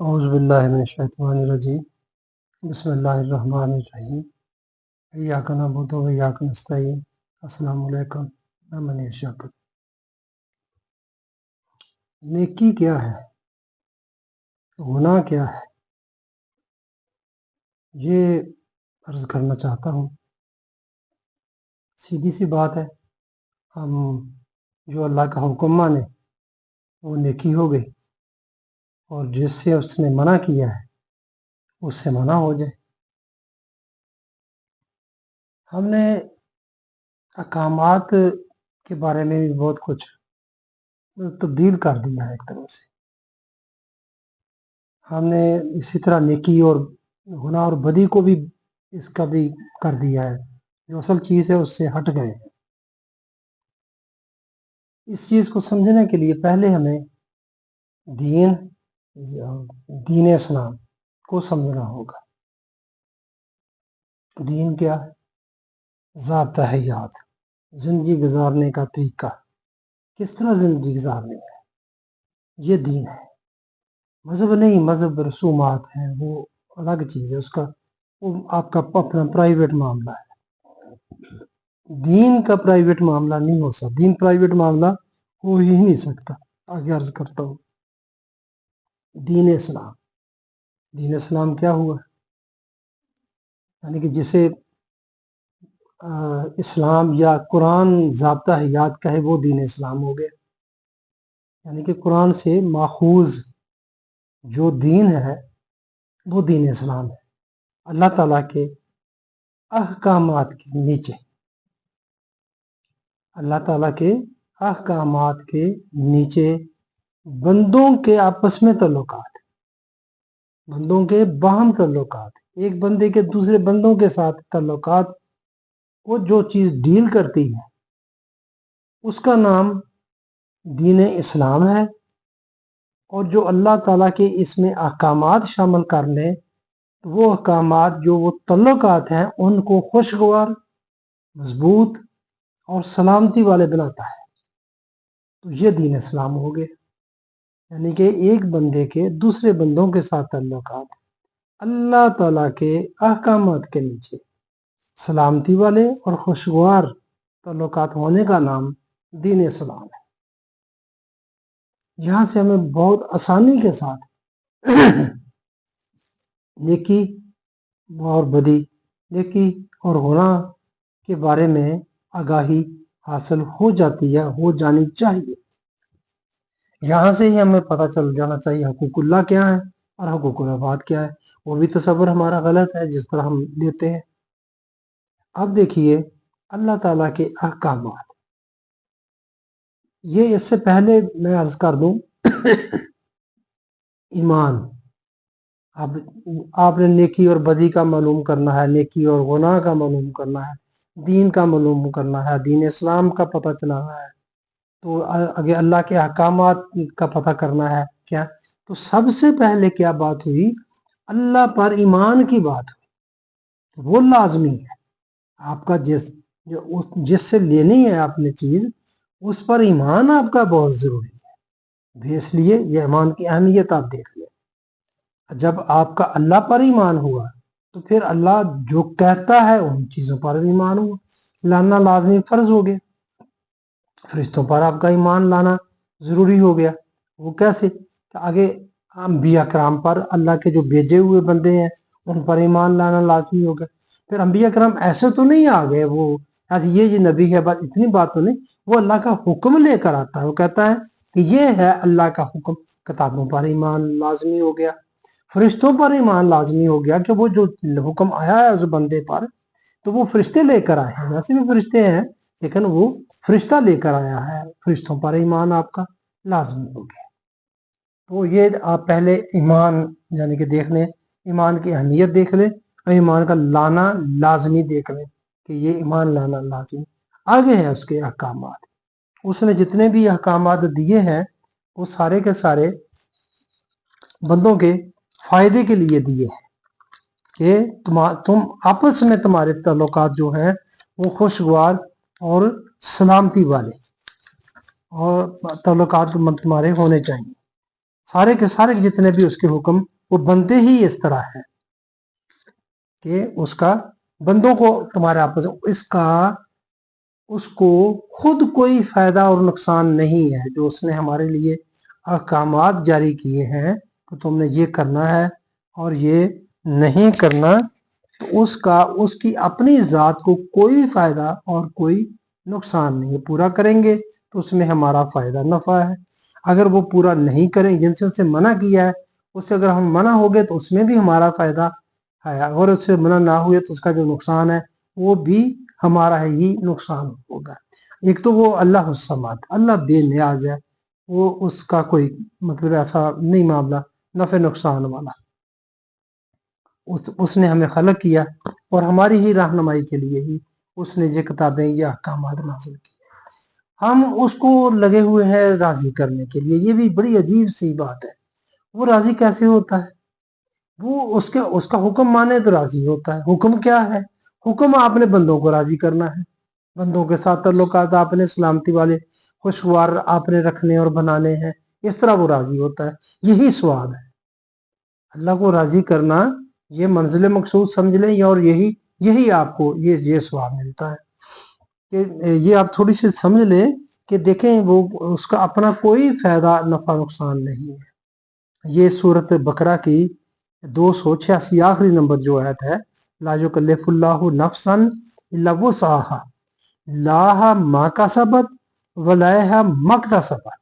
اعوذ باللہ من الشیطان الرجیم بسم اللہ الرحمن الرحیم ایاک نعبد و ایاک نستعین السلام علیکم من یشاء۔ نیکی کیا ہے، گناہ کیا ہے، یہ عرض کرنا چاہتا ہوں۔ سیدھی سی بات ہے، ہم جو اللہ کا حکم مانے وہ نیکی ہو گئی، اور جس سے اس نے منع کیا ہے اس سے منع ہو جائے۔ ہم نے احکامات کے بارے میں بھی بہت کچھ تبدیل کر دیا ہے ایک طرح سے۔ ہم نے اسی طرح نیکی اور گناہ اور بدی کو بھی اس کا بھی کر دیا ہے، جو اصل چیز ہے اس سے ہٹ گئے ہیں۔ اس چیز کو سمجھنے کے لیے پہلے ہمیں دین اسلام کو سمجھنا ہوگا۔ دین کیا ہے؟ ضابطہ حیات، زندگی گزارنے کا طریقہ، کس طرح زندگی گزارنی ہے، یہ دین ہے۔ مذہب نہیں، مذہب رسومات ہیں، وہ الگ چیز ہے، اس کا وہ آپ کا اپنا پرائیویٹ معاملہ ہے۔ دین کا پرائیویٹ معاملہ نہیں ہو سکتا، دین پرائیویٹ معاملہ ہو ہی نہیں سکتا۔ آگے عرض کرتا ہوں۔ دین اسلام، دین اسلام کیا ہوا؟ یعنی کہ جسے اسلام یا قرآن ضابطہ حیات کہے وہ دین اسلام ہو گیا۔ یعنی کہ قرآن سے ماخوذ جو دین ہے وہ دین اسلام ہے۔ اللہ تعالیٰ کے احکامات کے نیچے، اللہ تعالیٰ کے احکامات کے نیچے بندوں کے آپس میں تعلقات، بندوں کے باہم تعلقات، ایک بندے کے دوسرے بندوں کے ساتھ تعلقات کو جو چیز ڈیل کرتی ہے اس کا نام دین اسلام ہے۔ اور جو اللہ تعالیٰ کے اس میں احکامات شامل کر لیں، وہ احکامات جو وہ تعلقات ہیں ان کو خوشگوار، مضبوط اور سلامتی والے بناتا ہے، تو یہ دین اسلام ہو گیا۔ یعنی کہ ایک بندے کے دوسرے بندوں کے ساتھ تعلقات اللہ تعالیٰ کے احکامات کے نیچے سلامتی والے اور خوشگوار تعلقات ہونے کا نام دین اسلام ہے۔ یہاں سے ہمیں بہت آسانی کے ساتھ نیکی اور بدی، نیکی اور گناہ کے بارے میں آگاہی حاصل ہو جاتی ہے، ہو جانی چاہیے۔ یہاں سے ہی ہمیں پتہ چل جانا چاہیے حقوق اللہ کیا ہے اور حقوق العباد کیا ہے۔ وہ بھی تصور ہمارا غلط ہے جس طرح ہم لیتے ہیں۔ اب دیکھیے اللہ تعالیٰ کے احکامات، یہ اس سے پہلے میں عرض کر دوں ایمان۔ اب آپ نے نیکی اور بدی کا معلوم کرنا ہے، نیکی اور گناہ کا معلوم کرنا ہے، دین کا معلوم کرنا ہے، دین اسلام کا پتہ چلانا ہے، تو آگے اللہ کے احکامات کا پتہ کرنا ہے کیا۔ تو سب سے پہلے کیا بات ہوئی؟ اللہ پر ایمان کی بات ہوئی۔ وہ لازمی ہے، آپ کا جس سے لینی ہے آپ نے چیز، اس پر ایمان آپ کا بہت ضروری ہے۔ اس لیے یہ ایمان کی اہمیت آپ دیکھ لیں۔ جب آپ کا اللہ پر ایمان ہوا تو پھر اللہ جو کہتا ہے ان چیزوں پر ایمان ہوا، لانا لازمی فرض ہو گیا۔ فرشتوں پر آپ کا ایمان لانا ضروری ہو گیا۔ وہ کیسے؟ کہ آگے انبیاء کرام پر، اللہ کے جو بھیجے ہوئے بندے ہیں ان پر ایمان لانا لازمی ہو گیا۔ پھر انبیاء کرام ایسے تو نہیں آ گئے، وہ ایسے یہ نبی ہے، بس اتنی بات تو نہیں، وہ اللہ کا حکم لے کر آتا ہے۔ وہ کہتا ہے کہ یہ ہے اللہ کا حکم، کتابوں پر ایمان لازمی ہو گیا، فرشتوں پر ایمان لازمی ہو گیا کہ وہ جو حکم آیا ہے اس بندے پر تو وہ فرشتے لے کر آئے ہیں۔ ویسے بھی فرشتے ہیں لیکن وہ فرشتہ لے کر آیا ہے، فرشتوں پر ایمان آپ کا لازمی ہو گیا۔ تو یہ آپ پہلے ایمان یعنی کہ دیکھ لیں، ایمان کی اہمیت دیکھ لیں، اور ایمان کا لانا لازمی دیکھ لیں کہ یہ ایمان لانا لازمی۔ آگے ہیں اس کے احکامات۔ اس نے جتنے بھی احکامات دیے ہیں وہ سارے کے سارے بندوں کے فائدے کے لیے دیے ہیں کہ تم آپس میں تمہارے تعلقات جو ہیں وہ خوشگوار اور سلامتی والے اور تعلقات تمہارے ہونے چاہیے۔ سارے کے سارے جتنے بھی اس کے حکم وہ بنتے ہی اس طرح ہے کہ اس کا بندوں کو تمہارے آپس اس کو خود کوئی فائدہ اور نقصان نہیں ہے. جو اس نے ہمارے لیے احکامات جاری کیے ہیں تو تم نے یہ کرنا ہے اور یہ نہیں کرنا، تو اس کی اپنی ذات کو کوئی فائدہ اور کوئی نقصان نہیں ہے. پورا کریں گے تو اس میں ہمارا فائدہ نفع ہے، اگر وہ پورا نہیں کریں جن سے اسے منع کیا ہے اس سے اگر ہم منع ہو گئے تو اس میں بھی ہمارا فائدہ ہے، اگر اس سے منع نہ ہوئے تو اس کا جو نقصان ہے وہ بھی ہمارا ہی نقصان ہوگا. ایک تو وہ اللہ الصمد، اللہ بے نیاز ہے، وہ اس کا کوئی مطلب ایسا نہیں معاملہ نفع نقصان والا. اس نے ہمیں خلق کیا اور ہماری ہی رہنمائی کے لیے ہی اس نے یہ کتابیں یہ احکامات نازل کی. ہم اس کو لگے ہوئے ہیں راضی کرنے کے لیے. یہ بھی بڑی عجیب سی بات ہے. وہ راضی کیسے ہوتا ہے؟ وہ اس کا حکم مانے تو راضی ہوتا ہے. حکم کیا ہے؟ حکم آپ نے بندوں کو راضی کرنا ہے، بندوں کے ساتھ تعلقات آپ نے سلامتی والے خوشگوار آپ نے رکھنے اور بنانے ہیں، اس طرح وہ راضی ہوتا ہے. یہی سواد ہے. اللہ کو راضی کرنا یہ منزل مقصود سمجھ لیں، اور یہی آپ کو یہ سواد ملتا ہے. کہ یہ آپ تھوڑی سی سمجھ لیں کہ دیکھیں وہ اس کا اپنا کوئی فائدہ نفع نقصان نہیں ہے. یہ سورۃ بقرہ کی 286 آخری نمبر جو آیت ہے، لا یکلف اللہ نفسا الا وسعها لها ما کسبت وعلیہا ما اکتسبت.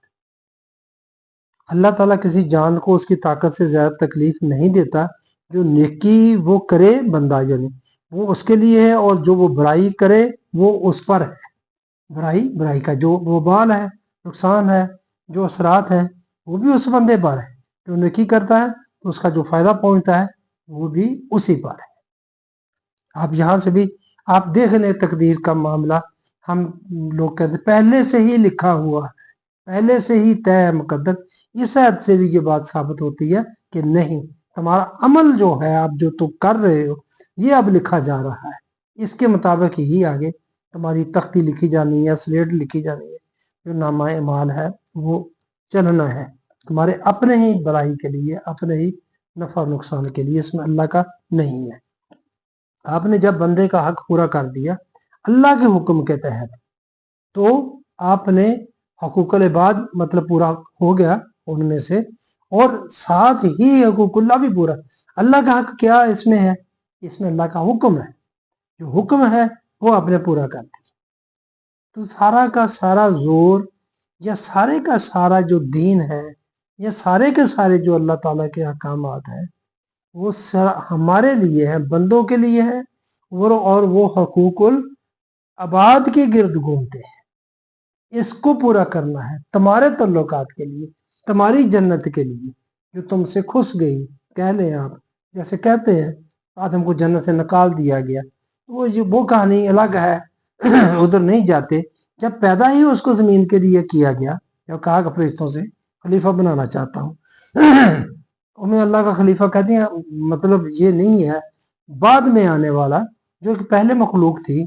اللہ تعالیٰ کسی جان کو اس کی طاقت سے زیادہ تکلیف نہیں دیتا. جو نیکی وہ کرے بندہ، یعنی وہ اس کے لیے ہے، اور جو وہ برائی کرے وہ اس پر ہے. برائی کا جو وبال ہے، نقصان ہے، جو اثرات ہیں وہ بھی اس بندے پر ہے. جو نیکی کرتا ہے تو اس کا جو فائدہ پہنچتا ہے وہ بھی اسی پر ہے. آپ یہاں سے بھی آپ دیکھ لیں تقدیر کا معاملہ. ہم لوگ کہتے ہیں پہلے سے ہی لکھا ہوا ہے، پہلے سے ہی طے ہے مقدر. اس عہد سے بھی یہ بات ثابت ہوتی ہے کہ نہیں، تمہارا عمل جو ہے آپ جو تو کر رہے ہو یہ اب لکھا جا رہا ہے. اس کے مطابق ہی آگے تمہاری تختی لکھی جانی ہے، سلیٹ لکھی جانی ہے. جو نامہ اعمال ہے وہ چلنا ہے تمہارے اپنے ہی بلائی کے لیے، اپنے ہی نفع نقصان کے لیے، اس میں اللہ کا نہیں ہے. آپ نے جب بندے کا حق پورا کر دیا اللہ کے حکم کے تحت تو آپ نے حقوق العباد مطلب پورا ہو گیا ان میں سے، اور ساتھ ہی حقوق اللہ بھی پورا. اللہ کا حق کیا اس میں ہے؟ اس میں اللہ کا حکم ہے. جو حکم ہے وہ آپ نے پورا کر دیا. تو سارا کا سارا زور یا سارے کا سارا جو دین ہے یا سارے کے سارے جو اللہ تعالیٰ کے احکامات ہیں وہ ہمارے لیے ہے، بندوں کے لیے ہے، اور وہ حقوق العباد کے گرد گھومتے ہیں. اس کو پورا کرنا ہے تمہارے تعلقات کے لیے، تمہاری جنت کے لیے جو تم سے کھس گئی. کہہ لیں آپ جیسے کہتے ہیں آدم کو جنت سے نکال دیا گیا، وہ کہانی الگ ہے، ادھر نہیں جاتے. جب پیدا ہی اس کو زمین کے لیے کیا گیا، جب کہا کہ فرشتوں سے خلیفہ بنانا چاہتا ہوں، میں اللہ کا خلیفہ کہتے ہیں مطلب یہ نہیں ہے بعد میں آنے والا، جو کہ پہلے مخلوق تھی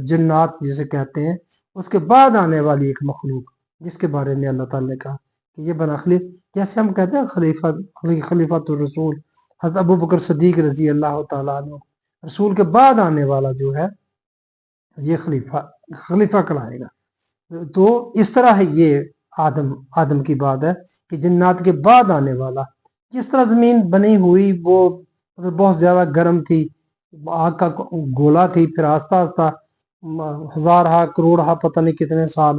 جنات جسے کہتے ہیں، اس کے بعد آنے والی ایک مخلوق جس کے بارے میں اللہ تعالیٰ نے کہا کہ یہ بنا خلیف. جیسے ہم کہتے ہیں خلیفہ تو رسول حضرت ابو بکر صدیق رضی اللہ تعالیٰ عنہ، رسول کے بعد آنے والا جو ہے یہ خلیفہ کہلائے گا. تو اس طرح یہ آدم کی بات ہے کہ جنات کے بعد آنے والا. جس طرح زمین بنی ہوئی وہ بہت زیادہ گرم تھی، آگ کا گولا تھی، پھر آہستہ آہستہ ہزارہ کروڑہ پتہ نہیں کتنے سال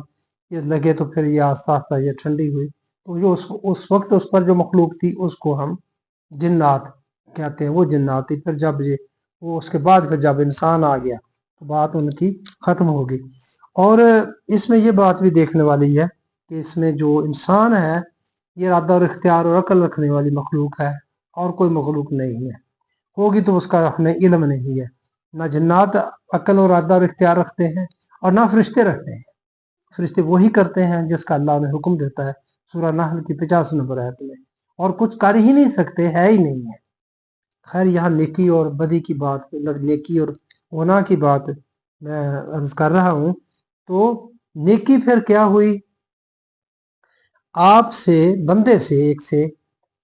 یہ لگے تو پھر یہ آہستہ آہستہ یہ ٹھنڈی ہوئی. تو جو اس وقت اس پر جو مخلوق تھی اس کو ہم جنات کہتے ہیں. وہ جنات تھی. پھر جب وہ اس کے بعد پھر جب انسان آ گیا تو بات ان کی ختم ہو گئی. اور اس میں یہ بات بھی دیکھنے والی ہے کہ اس میں جو انسان ہے یہ ارادہ اور اختیار اور عقل رکھنے والی مخلوق ہے، اور کوئی مخلوق نہیں ہے. ہوگی تو اس کا ہمیں علم نہیں ہے. نہ جنات عقل اور ارادہ اور اختیار رکھتے ہیں اور نہ فرشتے رکھتے ہیں. فرشتے وہی کرتے ہیں جس کا اللہ انہیں حکم دیتا ہے، سورہ نحل کی 50 نمبر آیت میں. اور کچھ کر ہی نہیں سکتے، ہے ہی نہیں ہے. خیر یہاں نیکی اور بدی کی بات، نیکی اور گناہ کی بات میں عرض کر رہا ہوں. تو نیکی پھر کیا ہوئی؟ آپ سے، بندے سے، ایک سے